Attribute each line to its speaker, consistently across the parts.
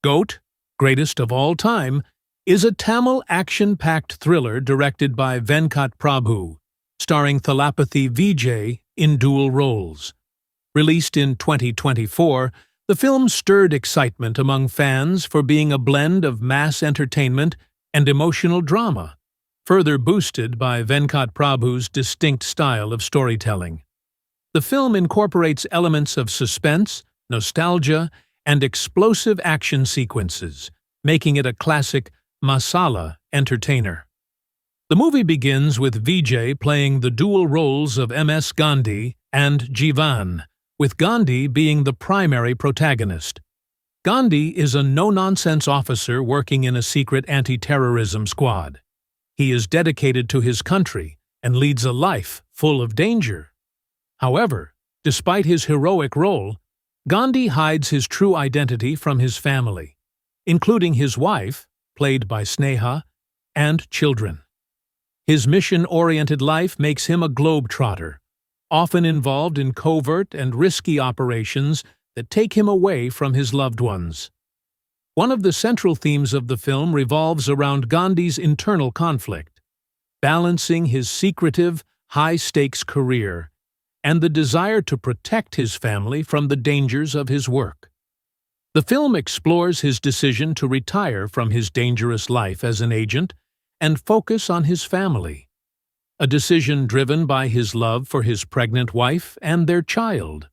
Speaker 1: GOAT, Greatest of All Time, is a Tamil action-packed thriller directed by Venkat Prabhu, starring THALAPATHY VIJAY in dual roles. Released in 2024, the film stirred excitement among fans for being a blend of mass entertainment and emotional drama, further boosted by Venkat Prabhu's distinct style of storytelling. The film incorporates elements of suspense, nostalgia, and explosive action sequences, making it a classic masala entertainer. The movie begins with Vijay playing the dual roles of MS Gandhi and Jeevan, with Gandhi being the primary protagonist. Gandhi is a no-nonsense officer working in a secret anti-terrorism squad. He is dedicated to his country and leads a life full of danger. However, despite his heroic role, Gandhi hides his true identity from his family, including his wife, played by Sneha, and children. His mission-oriented life makes him a globetrotter, often involved in covert and risky operations that take him away from his loved ones. One of the central themes of the film revolves around Gandhi's internal conflict, balancing his secretive, high-stakes career and the desire to protect his family from the dangers of his work. The film explores his decision to retire from his dangerous life as an agent and focus on his family, a decision driven by his love for his pregnant wife and their child.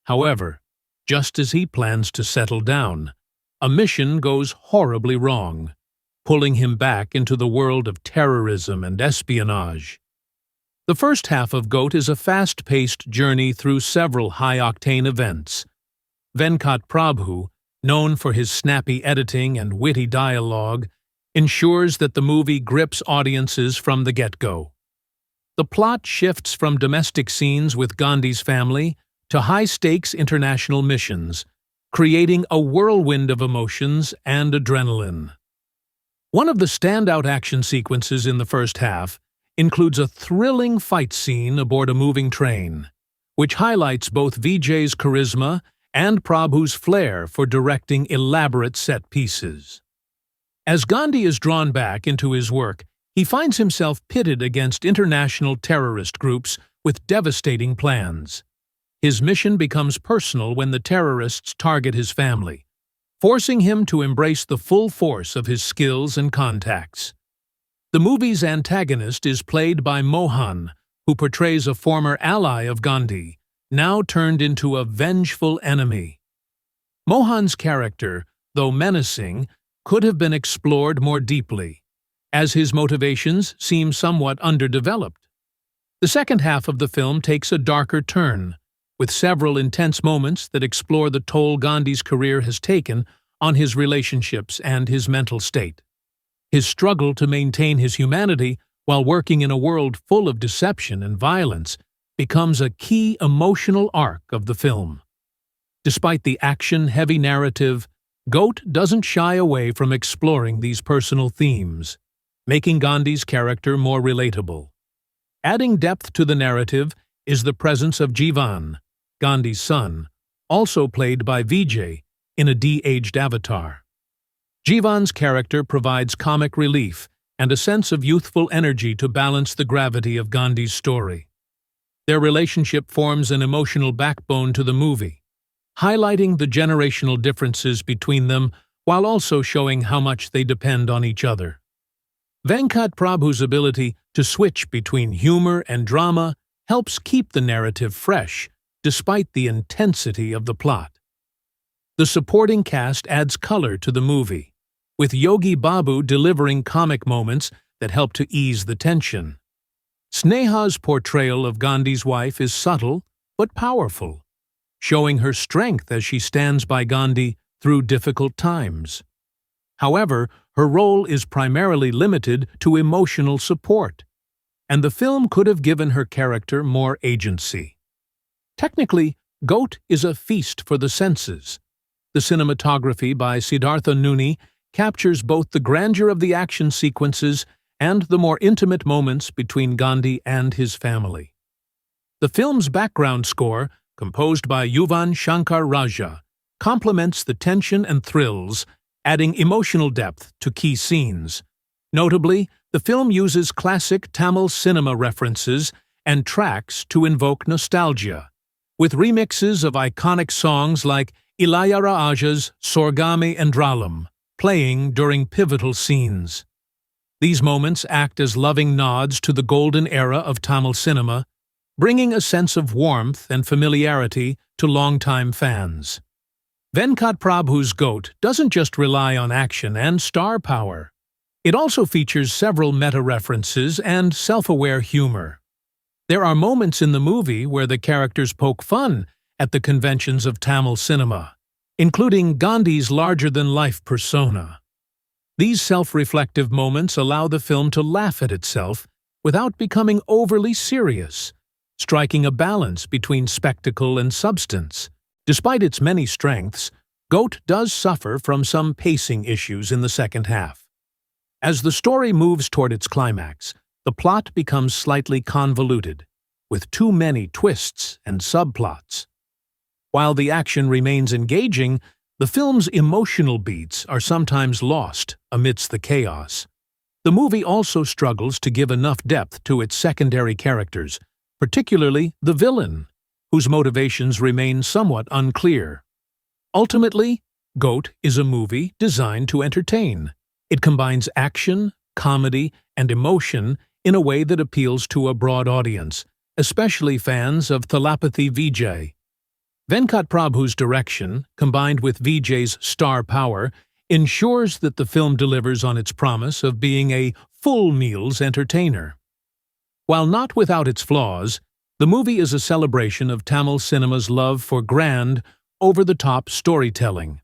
Speaker 1: However, just as he plans to settle down, a mission goes horribly wrong, pulling him back into the world of terrorism and espionage. The first half of GOAT is a fast-paced journey through several high-octane events. Venkat Prabhu, known for his snappy editing and witty dialogue, ensures that the movie grips audiences from the get-go. The plot shifts from domestic scenes with Gandhi's family to high-stakes international missions, creating a whirlwind of emotions and adrenaline. One of the standout action sequences in the first half includes a thrilling fight scene aboard a moving train, which highlights both Vijay's charisma and Prabhu's flair for directing elaborate set pieces. As Gandhi is drawn back into his work, he finds himself pitted against international terrorist groups with devastating plans. His mission becomes personal when the terrorists target his family, forcing him to embrace the full force of his skills and contacts. The movie's antagonist is played by Mohan, who portrays a former ally of Gandhi, now turned into a vengeful enemy. Mohan's character, though menacing, could have been explored more deeply, as his motivations seem somewhat underdeveloped. The second half of the film takes a darker turn, with several intense moments that explore the toll Gandhi's career has taken on his relationships and his mental state. His struggle to maintain his humanity while working in a world full of deception and violence becomes a key emotional arc of the film. Despite the action-heavy narrative, GOAT doesn't shy away from exploring these personal themes, making Gandhi's character more relatable. Adding depth to the narrative is the presence of Jeevan, Gandhi's son, also played by Vijay in a de-aged avatar. Jeevan's character provides comic relief and a sense of youthful energy to balance the gravity of Gandhi's story. Their relationship forms an emotional backbone to the movie, highlighting the generational differences between them while also showing how much they depend on each other. Venkat Prabhu's ability to switch between humor and drama helps keep the narrative fresh, despite the intensity of the plot. The supporting cast adds color to the movie, with Yogi Babu delivering comic moments that help to ease the tension. Sneha's portrayal of Gandhi's wife is subtle but powerful, showing her strength as she stands by Gandhi through difficult times. However, her role is primarily limited to emotional support, and the film could have given her character more agency. Technically, GOAT is a feast for the senses. The cinematography by Siddhartha Nuni captures both the grandeur of the action sequences and the more intimate moments between Gandhi and his family. The film's background score, composed by Yuvan Shankar Raja, complements the tension and thrills adding emotional depth to key scenes. Notably, the film uses classic Tamil cinema references and tracks to invoke nostalgia, with remixes of iconic songs like Ilayaraja's Sorgame Endralam playing during pivotal scenes. These moments act as loving nods to the golden era of Tamil cinema, bringing a sense of warmth and familiarity to longtime fans. Venkat Prabhu's GOAT doesn't just rely on action and star power. It also features several meta-references and self-aware humor. There are moments in the movie where the characters poke fun at the conventions of Tamil cinema, including Gandhi's larger-than-life persona. These self-reflective moments allow the film to laugh at itself without becoming overly serious, striking a balance between spectacle and substance. Despite its many strengths, GOAT does suffer from some pacing issues in the second half. As the story moves toward its climax, the plot becomes slightly convoluted, with too many twists and subplots. While the action remains engaging, the film's emotional beats are sometimes lost amidst the chaos. The movie also struggles to give enough depth to its secondary characters, particularly the villain, whose motivations remain somewhat unclear. Ultimately, GOAT is a movie designed to entertain. It combines action, comedy, and emotion in a way that appeals to a broad audience, especially fans of THALAPATHY VIJAY. Venkat Prabhu's direction, combined with Vijay's star power, ensures that the film delivers on its promise of being a full-meals entertainer. While not without its flaws, the movie is a celebration of Tamil cinema's love for grand, over-the-top storytelling.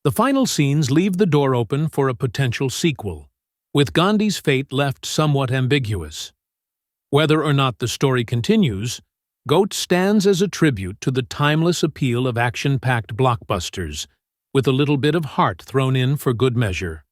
Speaker 1: The final scenes leave the door open for a potential sequel, with Gandhi's fate left somewhat ambiguous. Whether or not the story continues, GOAT stands as a tribute to the timeless appeal of action-packed blockbusters, with a little bit of heart thrown in for good measure.